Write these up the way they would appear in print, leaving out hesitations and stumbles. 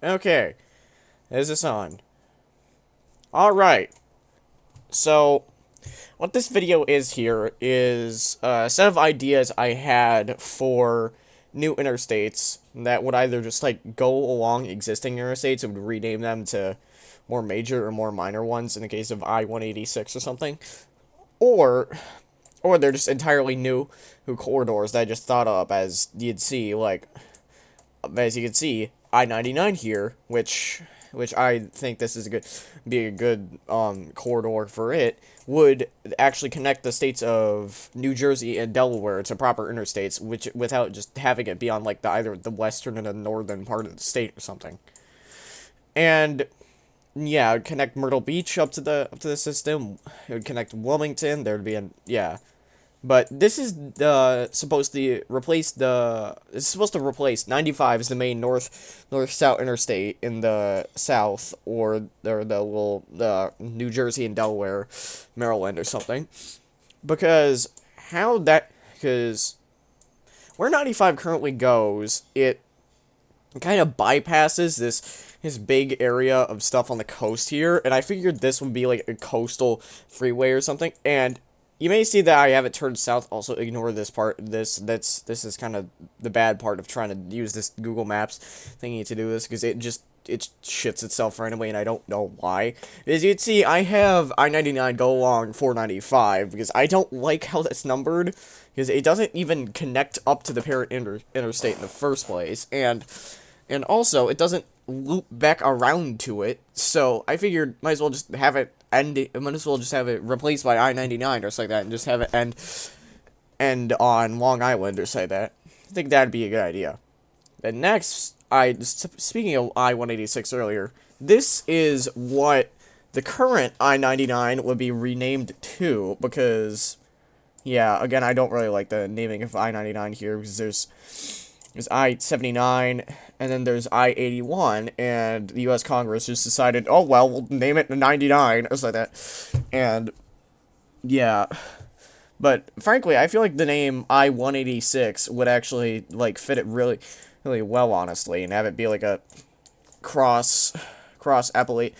Okay, is this on? Alright, so what this video is here is a set of ideas I had for new interstates that would either just like go along existing interstates and would rename them to more major or more minor ones in the case of I-186 or something, or or they're just entirely new corridors that I just thought up as you can see, I-99 here, which I think this is be a good corridor for it, would actually connect the states of New Jersey and Delaware to proper interstates, which without just having it be on like either the western or the northern part of the state or something. And yeah, it would connect Myrtle Beach up to the system. It would connect Wilmington. There'd be but this is supposed to replace 95 as the main north-south interstate in the south, or the New Jersey and Delaware, Maryland or something. Because because where 95 currently goes, it kind of bypasses this big area of stuff on the coast here, and I figured this would be like a coastal freeway or something. And you may see that I have it turned south. Also, ignore this part. This is kind of the bad part of trying to use this Google Maps thingy to do this, because it shits itself randomly, and I don't know why. As you can see, I have I-99 go along 495 because I don't like how that's numbered, because it doesn't even connect up to the parent interstate in the first place, and also it doesn't loop back around to it. So I figured might as well just have it might as well just have it replaced by I-99 or something like that, and just have it end on Long Island or something like that. I think that'd be a good idea. Then next, speaking of I-186 earlier, this is what the current I-99 would be renamed to, because, yeah, again, I don't really like the naming of I-99 here, because there's I-79, and then there's I-81, and the U.S. Congress just decided, oh, well, we'll name it 99, or something like that. And, yeah. But, frankly, I feel like the name I-186 would actually, like, fit it really, really well, honestly, and have it be, like, a cross Appalachia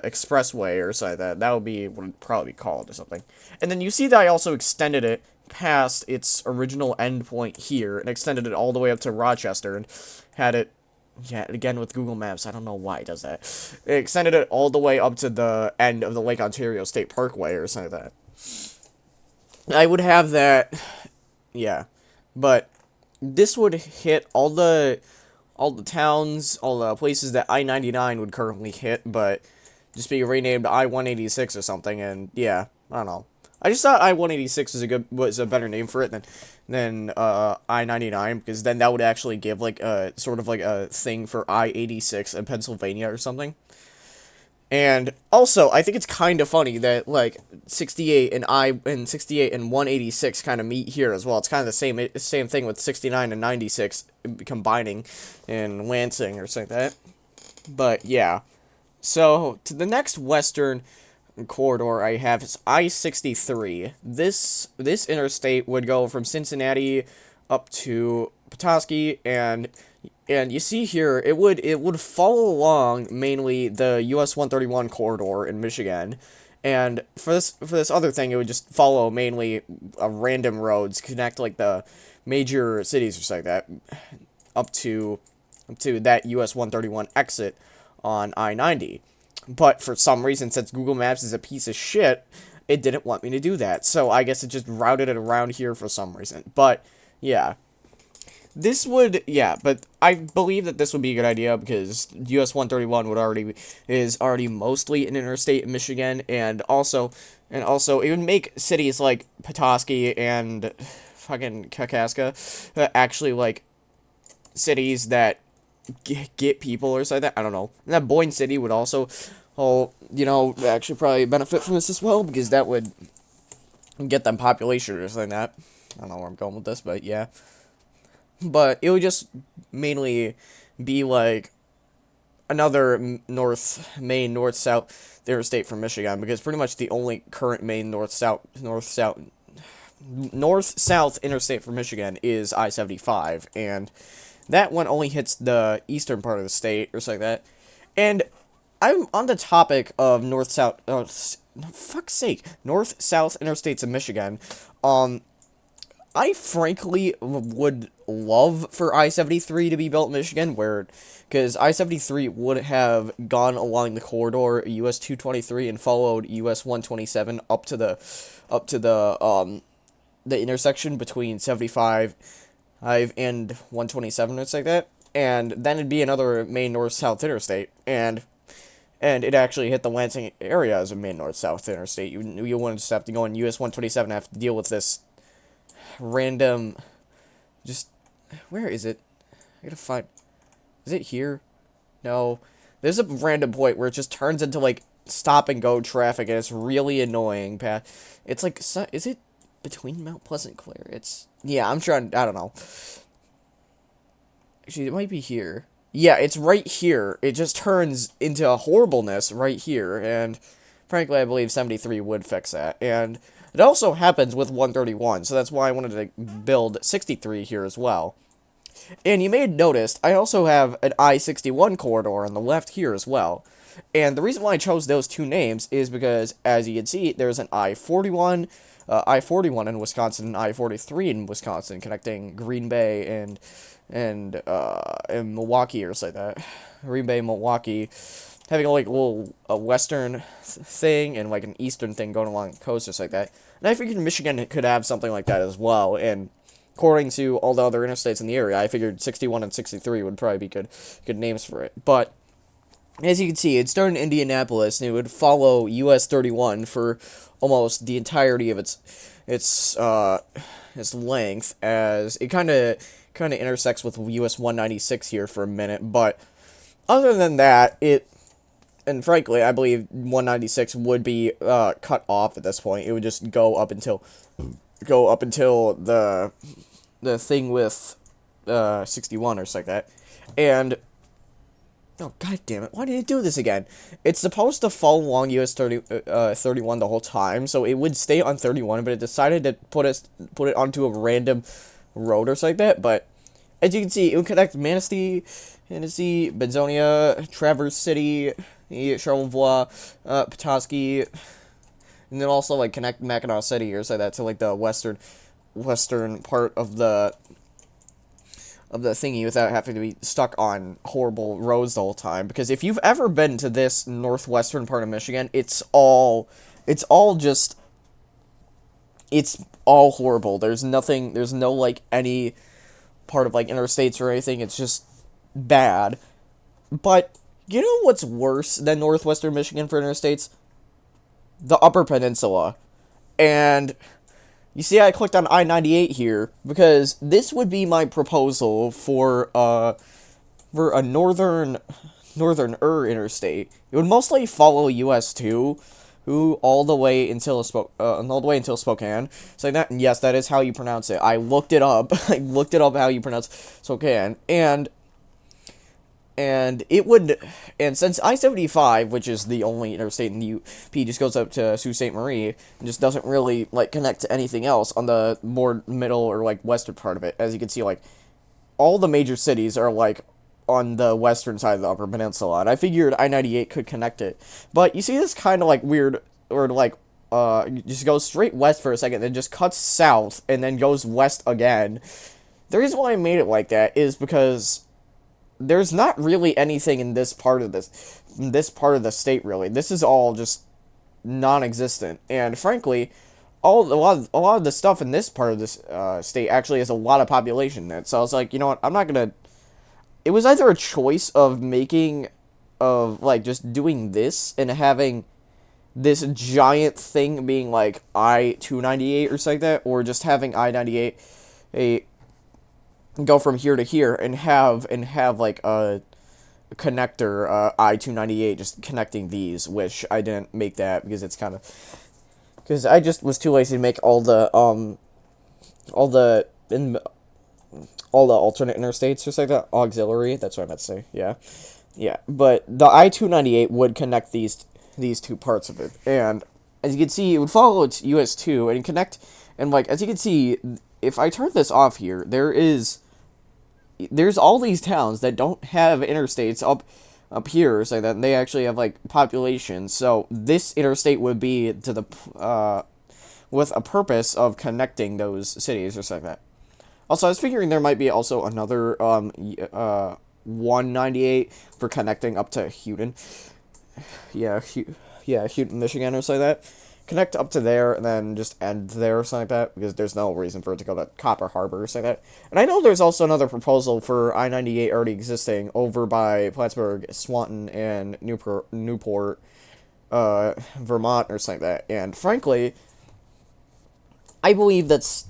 expressway or something like that. That would be what it'd probably be called or something. And then you see that I also extended it past its original endpoint here and extended it all the way up to Rochester and had it, yeah, again with Google Maps, I don't know why it does that. It extended it all the way up to the end of the Lake Ontario State Parkway or something like that. I would have that, yeah, but this would hit all the towns, all the places that I-99 would currently hit, but just be renamed I-186 or something, and yeah, I don't know. I just thought I-186 was a better name for it than I-99, because then that would actually give like a sort of like a thing for I-86 in Pennsylvania or something. And also, I think it's kind of funny that like 68 and 186 kind of meet here as well. It's kind of the same thing with 69 and 96 combining in Lansing or something like that. But yeah. So, to the next western corridor I have is I-63. This interstate would go from Cincinnati up to Petoskey, and you see here it would follow along mainly the US 131 corridor in Michigan. And for this other thing, it would just follow mainly random roads, connect like the major cities or something like that up to that US 131 exit on I-90. But for some reason, since Google Maps is a piece of shit, it didn't want me to do that. So I guess it just routed it around here for some reason. But yeah, but I believe that this would be a good idea, because US 131 is already mostly an interstate in Michigan, and also it would make cities like Petoskey and fucking Kakaska actually like cities that get people or something like that. I don't know. And that Boyne City would also, actually probably benefit from this as well, because that would get them population or something like that. I don't know where I'm going with this, but yeah. But it would just mainly be like another north-south interstate from Michigan, because pretty much the only current main north-south interstate for Michigan is I-75, and That one only hits the eastern part of the state, or something like that. And I'm on the topic of north-south, fuck's sake, north-south interstates in Michigan. Um, I frankly would love for I-73 to be built in Michigan, because I-73 would have gone along the corridor US 223 and followed US 127 up to the intersection between 75 and 127, it's like that, and then it'd be another main north-south interstate, and it actually hit the Lansing area as a main north-south interstate. You wouldn't just have to go on US 127 and have to deal with this random, just, where is it? I gotta find, is it here? No. There's a random point where it just turns into, like, stop-and-go traffic, and it's really annoying. It's like, is it between Mount Pleasant Clair? Yeah, I don't know. Actually, it might be here. Yeah, it's right here. It just turns into a horribleness right here, and frankly, I believe 73 would fix that. And it also happens with 131, so that's why I wanted to build 63 here as well. And you may have noticed, I also have an I-61 corridor on the left here as well. And the reason why I chose those two names is because, as you can see, there's an I-41 in Wisconsin and I-43 in Wisconsin, connecting Green Bay and Milwaukee, or something like that. Green Bay, Milwaukee, having like a western thing and like an eastern thing going along the coast, or something like that. And I figured Michigan could have something like that as well. And according to all the other interstates in the area, I figured 61 and 63 would probably be good names for it. But as you can see, it started in Indianapolis, and it would follow US 31 for almost the entirety of its length, as it kind of intersects with US 196 here for a minute. But other than that, and frankly, I believe 196 would be cut off at this point. It would just go up until the thing with 61 or something like that. And oh, god damn it, why did it do this again? It's supposed to follow along US 31 the whole time, so it would stay on 31, but it decided to put it onto a random road or something like that. But as you can see, it would connect Manistee, Benzonia, Traverse City, Charlevoix, Petoskey, and then also like connect Mackinac City or something like that to like the western part of the thingy without having to be stuck on horrible roads the whole time. Because if you've ever been to this northwestern part of Michigan, it's all horrible. There's no like any part of like interstates or anything. It's just bad. But you know what's worse than northwestern Michigan for interstates? The Upper Peninsula. And you see, I clicked on I-98 here because this would be my proposal for a northern interstate. It would mostly follow US 2, all the way until Spokane. So that, and yes, that is how you pronounce it. I looked it up. I looked it up how you pronounce Spokane, and since I-75, which is the only interstate in the UP, just goes up to Sault Ste. Marie, and just doesn't really, like, connect to anything else on the more middle or, like, western part of it. As you can see, like, all the major cities are, like, on the western side of the Upper Peninsula, and I figured I-98 could connect it. But you see this kind of, like, weird, or, like, just goes straight west for a second, then just cuts south, and then goes west again. The reason why I made it like that is because there's not really anything in this part of the state, really. This is all just non-existent, and frankly, a lot of the stuff in this part of this state actually has a lot of population in it. So I was like, you know what, I'm not gonna. It was either a choice of just doing this and having this giant thing being like I-298 or something like that, or just having I-98 go from here to here and have like a connector, I-298, just connecting these, which I didn't make that because because I just was too lazy to make all the alternate interstates or something like that. Auxiliary, that's what I meant to say. Yeah, but the I-298 would connect these two parts of it, and as you can see, it would follow its US 2 and connect, and like, as you can see, if I turn this off here, there is there's all these towns that don't have interstates up here, so that they actually have like population. So this interstate would be to the with a purpose of connecting those cities or something like that. Also, I was figuring there might be also another 198 for connecting up to Houghton. Yeah, Houghton, Michigan, or something like that. Connect up to there and then just end there or something like that, because there's no reason for it to go to Copper Harbor or something like that. And I know there's also another proposal for I-98 already existing over by Plattsburgh, Swanton, and Newport, Vermont, or something like that. And frankly, I believe that's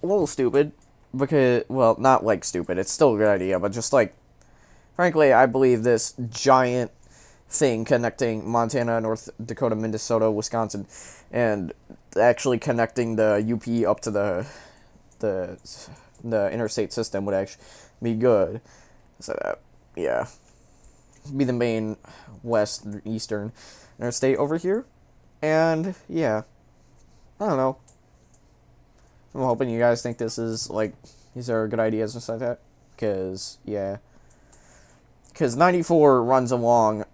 a little stupid, because, well, not like stupid, it's still a good idea, but just like, frankly, I believe this giant thing connecting Montana, North Dakota, Minnesota, Wisconsin, and actually connecting the UP up to the interstate system would actually be good. So that, yeah, be the main west eastern interstate over here, and yeah, I don't know. I'm hoping you guys think these are good ideas and stuff like that, because yeah, because 94 runs along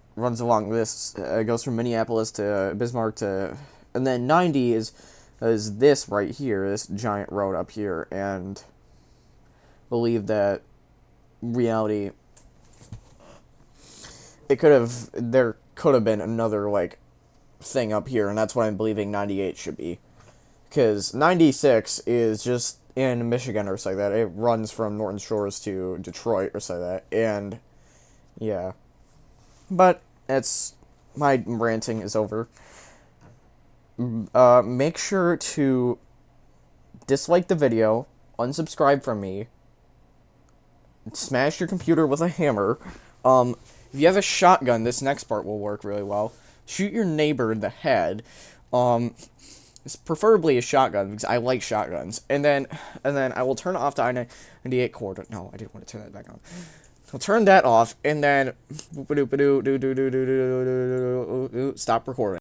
this, goes from Minneapolis to Bismarck to, and then 90 is this right here, this giant road up here, and believe that reality, there could have been another like thing up here, and that's what I'm believing 98 should be, because 96 is just in Michigan or something like that. It runs from Norton Shores to Detroit or something like that, and yeah, but my ranting is over. Make sure to dislike the video, unsubscribe from me, smash your computer with a hammer. If you have a shotgun, this next part will work really well. Shoot your neighbor in the head. It's preferably a shotgun, because I like shotguns. And then I will turn off the I-98 cord. No, I didn't want to turn that back on. I'll turn that off, and then stop recording.